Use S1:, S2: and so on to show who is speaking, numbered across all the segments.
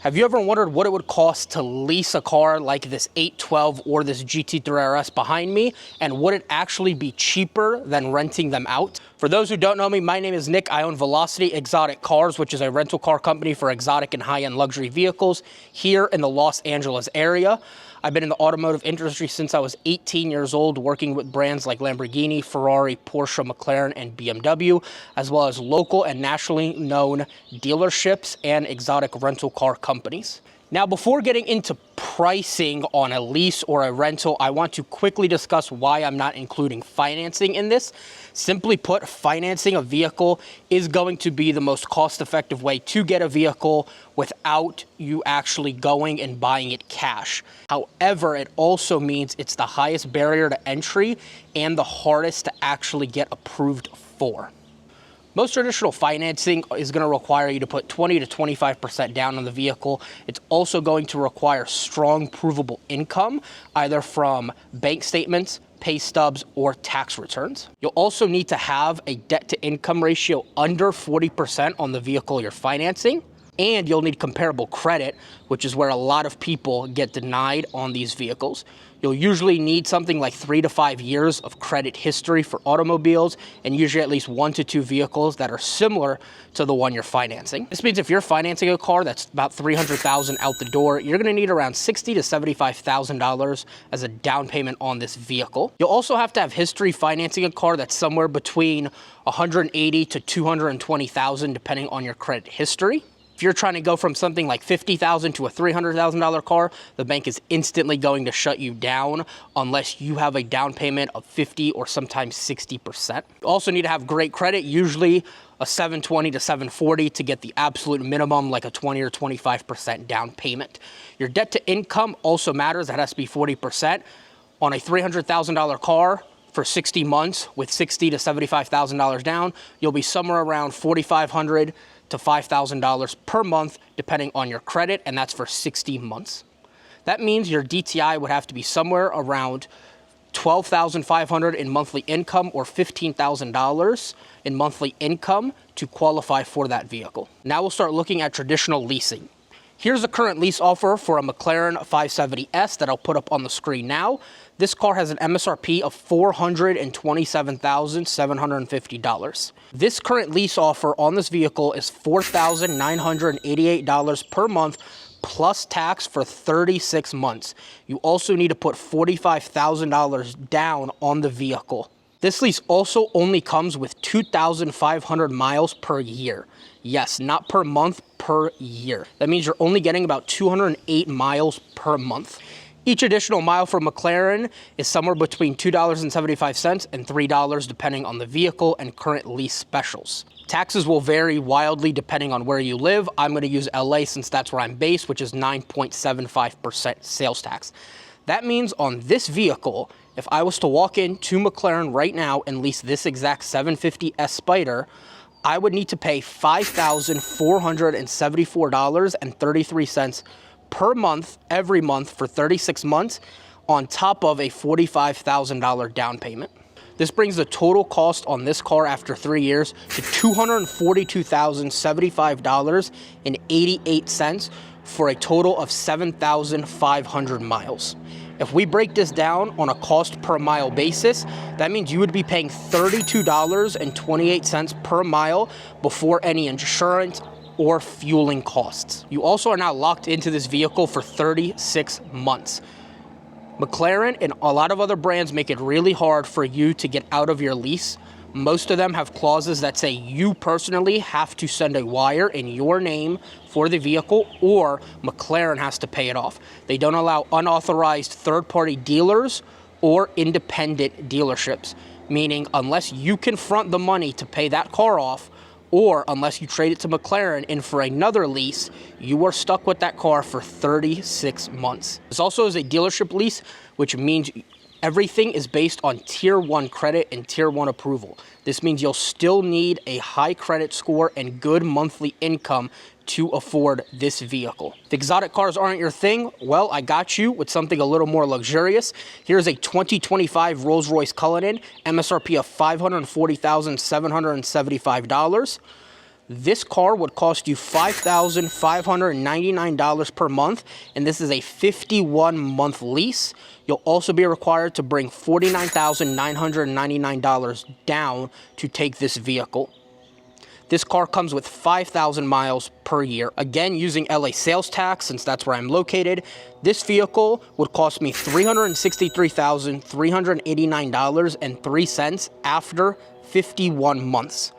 S1: Have you ever wondered what it would cost to lease a car like this 812 or this GT3 RS behind me, and would it actually be cheaper than renting them out? For those who don't know me, my name is Nick. I own Velocity Exotic Cars, which is a rental car company for exotic and high-end luxury vehicles here in the Los Angeles area. I've been in the automotive industry since I was 18 years old, working with brands like Lamborghini, Ferrari, Porsche, McLaren, and BMW, as well as local and nationally known dealerships and exotic rental car companies. Now, before getting into pricing on a lease or a rental, I want to quickly discuss why I'm not including financing in this. Simply put, financing a vehicle is going to be the most cost-effective way to get a vehicle without you actually going and buying it cash. However, it also means it's the highest barrier to entry and the hardest to actually get approved for. Most traditional financing is going to require you to put 20 to 25% down on the vehicle. It's also going to require strong provable income, either from bank statements, pay stubs, or tax returns. You'll also need to have a debt-to-income ratio under 40% on the vehicle you're financing, and you'll need comparable credit, which is where a lot of people get denied on these vehicles. You'll usually need something like 3 to 5 years of credit history for automobiles, and usually at least 1 to 2 vehicles that are similar to the one you're financing. This means if you're financing a car that's about $300,000 out the door, you're gonna need around $60,000 to $75,000 as a down payment on this vehicle. You'll also have to have history financing a car that's somewhere between $180,000 to $220,000, depending on your credit history. If you're trying to go from something like $50,000 to a $300,000 car, the bank is instantly going to shut you down unless you have a down payment of 50 or sometimes 60%. You also need to have great credit, usually a 720 to 740 to get the absolute minimum, like a 20 or 25% down payment. Your debt to income also matters. That has to be 40%. On a $300,000 car, for 60 months with $60,000 to $75,000 down, you'll be somewhere around $4,500 to $5,000 per month, depending on your credit, and that's for 60 months. That means your DTI would have to be somewhere around $12,500 in monthly income or $15,000 in monthly income to qualify for that vehicle. Now we'll start looking at traditional leasing. Here's a current lease offer for a McLaren 570S that I'll put up on the screen now. This car has an MSRP of $427,750. This current lease offer on this vehicle is $4,988 per month plus tax for 36 months. You also need to put $45,000 down on the vehicle. This lease also only comes with 2,500 miles per year. Yes, not per month, per year. That means you're only getting about 208 miles per month. Each additional mile for McLaren is somewhere between $2.75 and $3, depending on the vehicle and current lease specials. Taxes will vary wildly depending on where you live. I'm going to use LA since that's where I'm based, which is 9.75% sales tax. That means on this vehicle, if I was to walk into McLaren right now and lease this exact 750S Spider, I would need to pay $5,474.33 per month, every month for 36 months, on top of a $45,000 down payment. This brings the total cost on this car after 3 years to $242,075.88 for a total of 7,500 miles. If we break this down on a cost per mile basis, that means you would be paying $32.28 per mile before any insurance or fueling costs. You also are now locked into this vehicle for 36 months. McLaren and a lot of other brands make it really hard for you to get out of your lease. Most of them have clauses that say you personally have to send a wire in your name for the vehicle, or McLaren has to pay it off. They don't allow unauthorized third-party dealers or independent dealerships, meaning unless you can front the money to pay that car off, or unless you trade it to McLaren in for another lease, you are stuck with that car for 36 months. This also is a dealership lease, which means everything is based on Tier 1 credit and Tier 1 approval. This means you'll still need a high credit score and good monthly income to afford this vehicle. If exotic cars aren't your thing, well, I got you with something a little more luxurious. Here's a 2025 Rolls-Royce Cullinan, MSRP of $540,775. This car would cost you $5,599 per month, and this is a 51-month lease. You'll also be required to bring $49,999 down to take this vehicle. This car comes with 5,000 miles per year. Again, using LA sales tax, since that's where I'm located, this vehicle would cost me $363,389.03 after 51 months.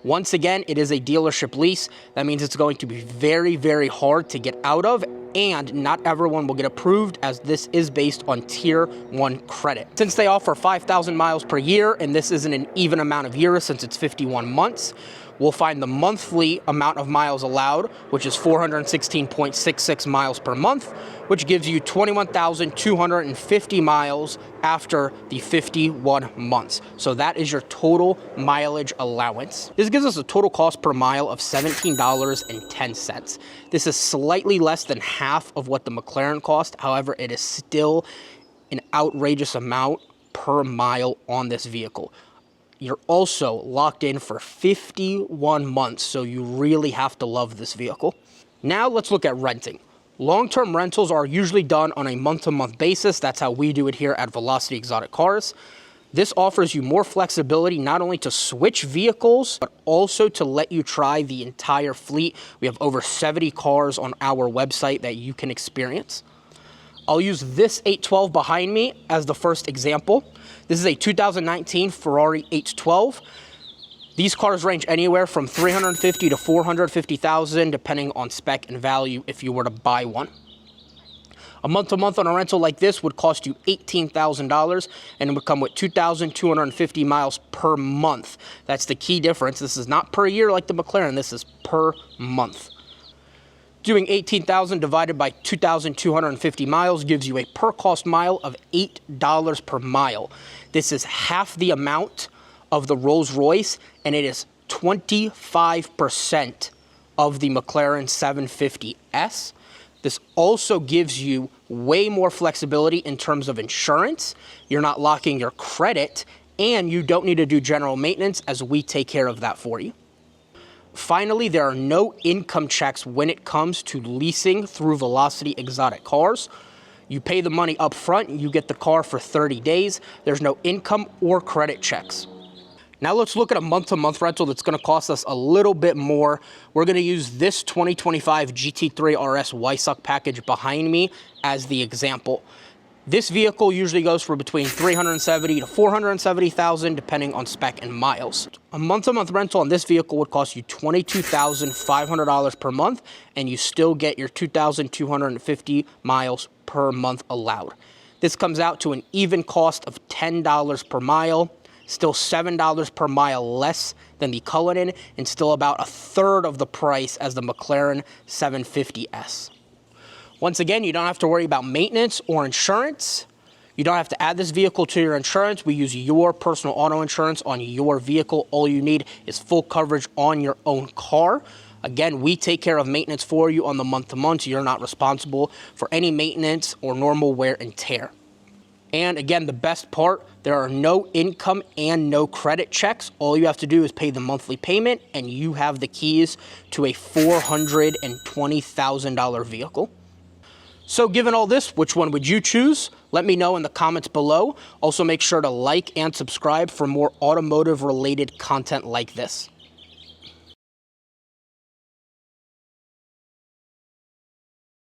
S1: Once again, it is a dealership lease. That means it's going to be very, very hard to get out of, and not everyone will get approved, as this is based on Tier 1 credit. Since they offer 5,000 miles per year, and this isn't an even amount of years since it's 51 months, we'll find the monthly amount of miles allowed, which is 416.66 miles per month, which gives you 21,250 miles after the 51 months. So that is your total mileage allowance. This gives us a total cost per mile of $17.10. This is slightly less than half of what the McLaren cost. However, it is still an outrageous amount per mile on this vehicle. You're also locked in for 51 months, so you really have to love this vehicle. Now let's look at renting. Long-term rentals are usually done on a month-to-month basis. That's how we do it here at Velocity Exotic Cars. This offers you more flexibility, not only to switch vehicles, but also to let you try the entire fleet. We have over 70 cars on our website that you can experience. I'll use this 812 behind me as the first example. This is a 2019 Ferrari 812. These cars range anywhere from $350,000 to $450,000, depending on spec and value if you were to buy one. A month-to-month on a rental like this would cost you $18,000, and it would come with 2,250 miles per month. That's the key difference. This is not per year like the McLaren. This is per month. Doing 18,000 divided by 2,250 miles gives you a per cost mile of $8 per mile. This is half the amount of the Rolls-Royce, and it is 25% of the McLaren 750S. This also gives you way more flexibility in terms of insurance. You're not locking your credit, and you don't need to do general maintenance, as we take care of that for you. Finally, there are no income checks when it comes to leasing through Velocity Exotic Cars. You pay the money up front, you get the car for 30 days. There's no income or credit checks. Now let's look at a month-to-month rental that's going to cost us a little bit more. We're going to use this 2025 GT3 RS Weissach package behind me as the example. This vehicle usually goes for between $370,000 to $470,000, depending on spec and miles. A month-to-month rental on this vehicle would cost you $22,500 per month, and you still get your 2,250 miles per month allowed. This comes out to an even cost of $10 per mile, still $7 per mile less than the Cullinan, and still about a third of the price as the McLaren 750S. Once again, you don't have to worry about maintenance or insurance. You don't have to add this vehicle to your insurance. We use your personal auto insurance on your vehicle. All you need is full coverage on your own car. Again, we take care of maintenance for you on the month-to-month. You're not responsible for any maintenance or normal wear and tear. And again, the best part, there are no income and no credit checks. All you have to do is pay the monthly payment, and you have the keys to a $420,000 vehicle. So given all this, which one would you choose? Let me know in the comments below. Also, make sure to like and subscribe for more automotive related content like this.